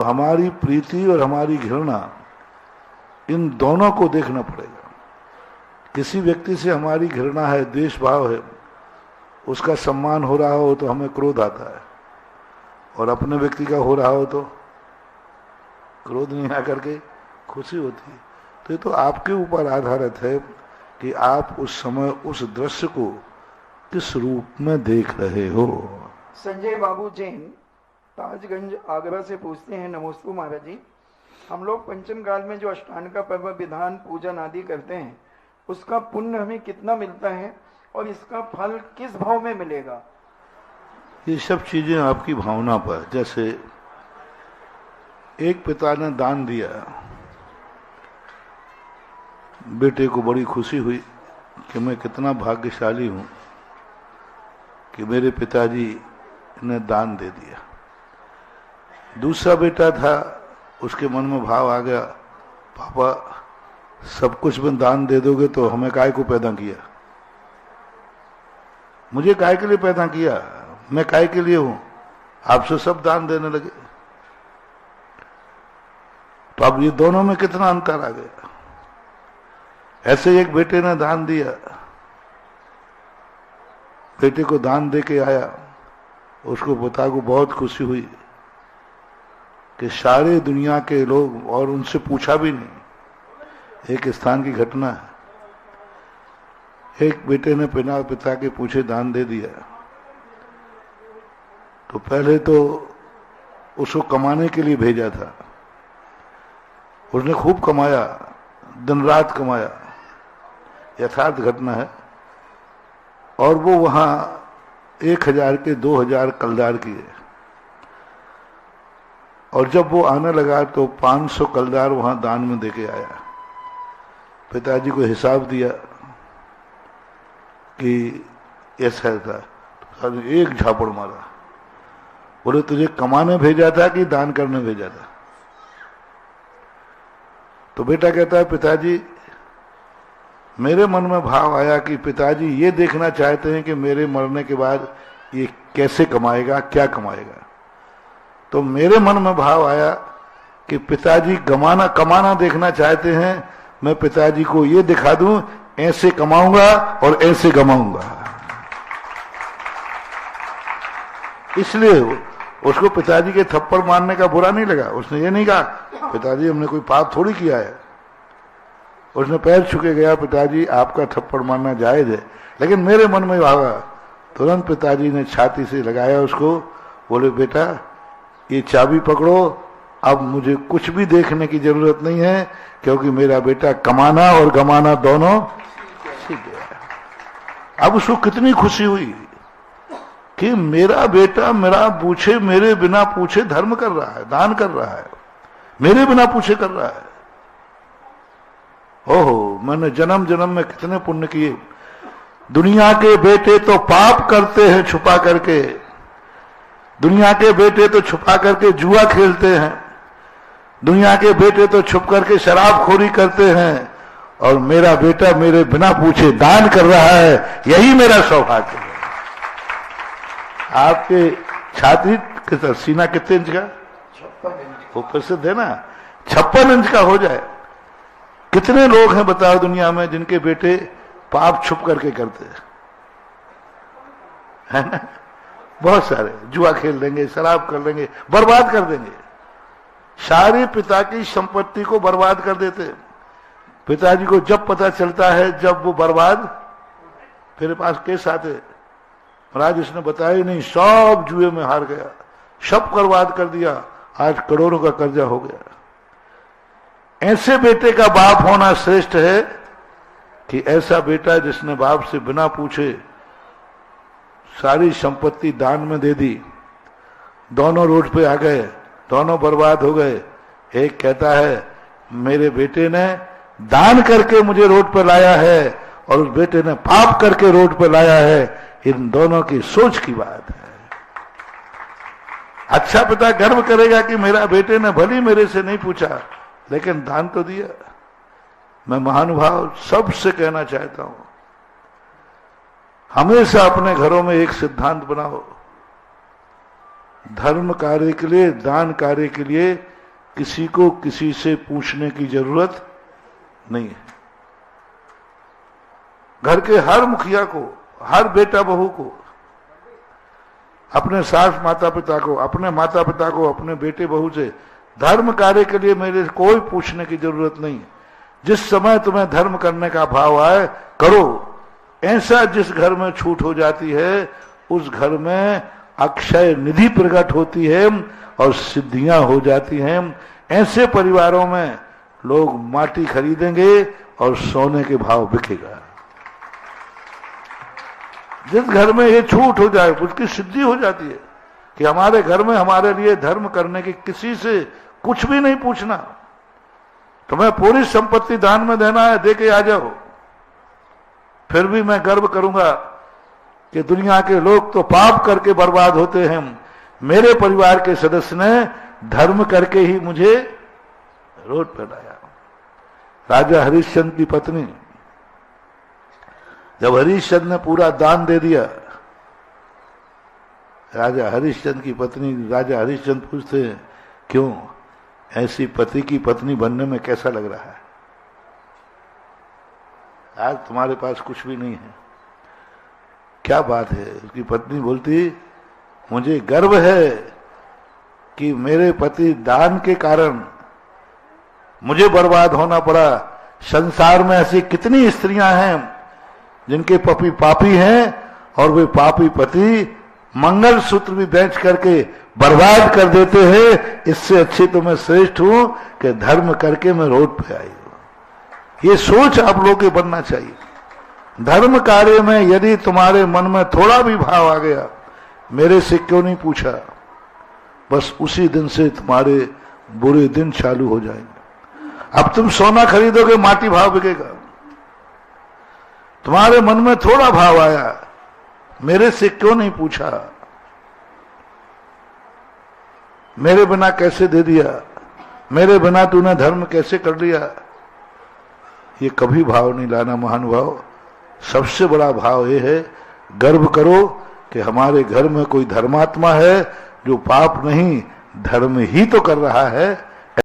हमारी प्रीति और हमारी घृणा, इन दोनों को देखना पड़ेगा। किसी व्यक्ति से हमारी घृणा है, द्वेष भाव है, उसका सम्मान हो रहा हो तो हमें क्रोध आता है, और अपने व्यक्ति का हो रहा हो तो क्रोध नहीं आकर के खुशी होती है। तो ये तो आपके ऊपर आधारित है कि आप उस समय उस दृश्य को किस रूप में देख रहे हो। संजय बाबू जैन ताजगंज आगरा से पूछते हैं, नमोस्तु महाराज जी, हम लोग पंचम काल में जो अष्टांग का पर्व विधान पूजन आदि करते हैं, उसका पुण्य हमें कितना मिलता है और इसका फल किस भाव में मिलेगा? ये सब चीजें आपकी भावना पर। जैसे एक पिता ने दान दिया, बेटे को बड़ी खुशी हुई कि मैं कितना भाग्यशाली हूं कि मेरे पिताजी ने दान दे दिया। दूसरा बेटा था, उसके मन में भाव आ गया, पापा सब कुछ में दान दे दोगे तो हमें काय को पैदा किया, मुझे काय के लिए पैदा किया, मैं काय के लिए हूं, आपसे सब दान देने लगे। तो अब ये दोनों में कितना अंतर आ गया। ऐसे एक बेटे ने दान दिया, बेटे को दान दे के आया, उसको पिता को बहुत खुशी हुई कि सारे दुनिया के लोग, और उनसे पूछा भी नहीं, एक स्थान की घटना है, एक बेटे ने बिना पिता के पूछे दान दे दिया। तो पहले तो उसको कमाने के लिए भेजा था, उसने खूब कमाया, दिन रात कमाया, यथार्थ घटना है, और वो वहां 1000 के 2000 कलदार किए, और जब वो आने लगा तो 500 कलदार वहां दान में देके आया। पिताजी को हिसाब दिया कि ऐसा था, तो एक झापड़ मारा, बोले तुझे कमाने भेजा था कि दान करने भेजा था? तो बेटा कहता है, पिताजी मेरे मन में भाव आया कि पिताजी ये देखना चाहते हैं कि मेरे मरने के बाद ये कैसे कमाएगा, क्या कमाएगा। तो मेरे मन में भाव आया कि पिताजी कमाना देखना चाहते हैं, मैं पिताजी को ये दिखा दूं, ऐसे कमाऊंगा और ऐसे कमाऊंगा। इसलिए उसको पिताजी के थप्पड़ मारने का बुरा नहीं लगा। उसने ये नहीं कहा पिताजी हमने कोई पाप थोड़ी किया है, उसने पैर छुके गया, पिताजी आपका थप्पड़ मारना जायज है। लेकिन मेरे मन में भागा, तुरंत पिताजी ने छाती से लगाया उसको, बोले बेटा ये चाबी पकड़ो, अब मुझे कुछ भी देखने की जरूरत नहीं है, क्योंकि मेरा बेटा कमाना और गमाना दोनों सीख गया। अब उसको कितनी खुशी हुई कि मेरा बेटा मेरा पूछे, मेरे बिना पूछे धर्म कर रहा है, दान कर रहा है, मेरे बिना पूछे कर रहा है। ओहो, मैंने जन्म जन्म में कितने पुण्य किए। दुनिया के बेटे तो पाप करते हैं छुपा करके, दुनिया के बेटे तो छुपा करके जुआ खेलते हैं, दुनिया के बेटे तो छुप करके शराबखोरी करते हैं, और मेरा बेटा मेरे बिना पूछे दान कर रहा है, यही मेरा सौभाग्य है। आपके छाती कितना, सीना कितने इंच का? 56 इंच। वो प्रसिद्ध है ना, 56 इंच का हो जाए। कितने लोग हैं बताओ दुनिया में जिनके बेटे पाप छुप करके करते हैं, है ना? बहुत सारे जुआ खेल लेंगे, शराब कर लेंगे, बर्बाद कर देंगे, सारे पिता की संपत्ति को बर्बाद कर देते हैं। पिताजी को जब पता चलता है, जब वो बर्बाद, फिर पास केस आते, महाराज इसने बताया ही नहीं, सब जुए में हार गया, सब बर्बाद कर दिया, आज करोड़ों का कर्जा हो गया। ऐसे बेटे का बाप होना श्रेष्ठ है कि ऐसा बेटा जिसने बाप से बिना पूछे सारी संपत्ति दान में दे दी, दोनों रोड पे आ गए, दोनों बर्बाद हो गए। एक कहता है मेरे बेटे ने दान करके मुझे रोड पे लाया है, और उस बेटे ने पाप करके रोड पे लाया है। इन दोनों की सोच की बात है। अच्छा पिता गर्व करेगा कि मेरा बेटे ने भली मेरे से नहीं पूछा, लेकिन दान तो दिया। मैं महानुभाव सबसे कहना चाहता हूं, हमेशा अपने घरों में एक सिद्धांत बनाओ, धर्म कार्य के लिए, दान कार्य के लिए किसी को किसी से पूछने की जरूरत नहीं है। घर के हर मुखिया को, हर बेटा बहू को, अपने सास माता पिता को, अपने माता पिता को, अपने बेटे बहू से धर्म कार्य के लिए मेरे कोई पूछने की जरूरत नहीं। जिस समय तुम्हें धर्म करने का भाव आए करो। ऐसा जिस घर में छूट हो जाती है उस घर में अक्षय निधि प्रकट होती है और सिद्धियां हो जाती हैं। ऐसे परिवारों में लोग माटी खरीदेंगे और सोने के भाव बिकेगा। जिस घर में ये छूट हो जाए उसकी सिद्धि हो जाती है कि हमारे घर में हमारे लिए धर्म करने की किसी से कुछ भी नहीं पूछना। तुम्हें पूरी संपत्ति दान में देना है, दे के आ जाओ। फिर भी मैं गर्व करूंगा कि दुनिया के लोग तो पाप करके बर्बाद होते हैं, मेरे परिवार के सदस्य ने धर्म करके ही मुझे रोड पर लाया। राजा हरिश्चंद्र की पत्नी, जब हरिश्चंद्र ने पूरा दान दे दिया, राजा हरिश्चंद्र की पत्नी, राजा हरिश्चंद्र पूछते हैं क्यों, ऐसी पति की पत्नी बनने में कैसा लग रहा है? आज तुम्हारे पास कुछ भी नहीं है, क्या बात है? उसकी पत्नी बोलती मुझे गर्व है कि मेरे पति दान के कारण मुझे बर्बाद होना पड़ा। संसार में ऐसी कितनी स्त्रियां हैं जिनके पति पापी हैं और वे पापी पति मंगल सूत्र भी बेच करके बर्बाद कर देते हैं। इससे अच्छे तो मैं श्रेष्ठ हूं कि धर्म करके मैं रोड पे आई हूं। ये सोच आप लोगों के बनना चाहिए। धर्म कार्य में यदि तुम्हारे मन में थोड़ा भी भाव आ गया, मेरे से क्यों नहीं पूछा, बस उसी दिन से तुम्हारे बुरे दिन चालू हो जाएंगे। अब तुम सोना खरीदोगे, माटी भाव बिकेगा। तुम्हारे मन में थोड़ा भाव आया, मेरे से क्यों नहीं पूछा, मेरे बिना कैसे दे दिया, मेरे बिना तूने धर्म कैसे कर लिया, ये कभी भाव नहीं लाना महानुभाव। सबसे बड़ा भाव ये है, गर्व करो कि हमारे घर में कोई धर्मात्मा है जो पाप नहीं धर्म ही तो कर रहा है।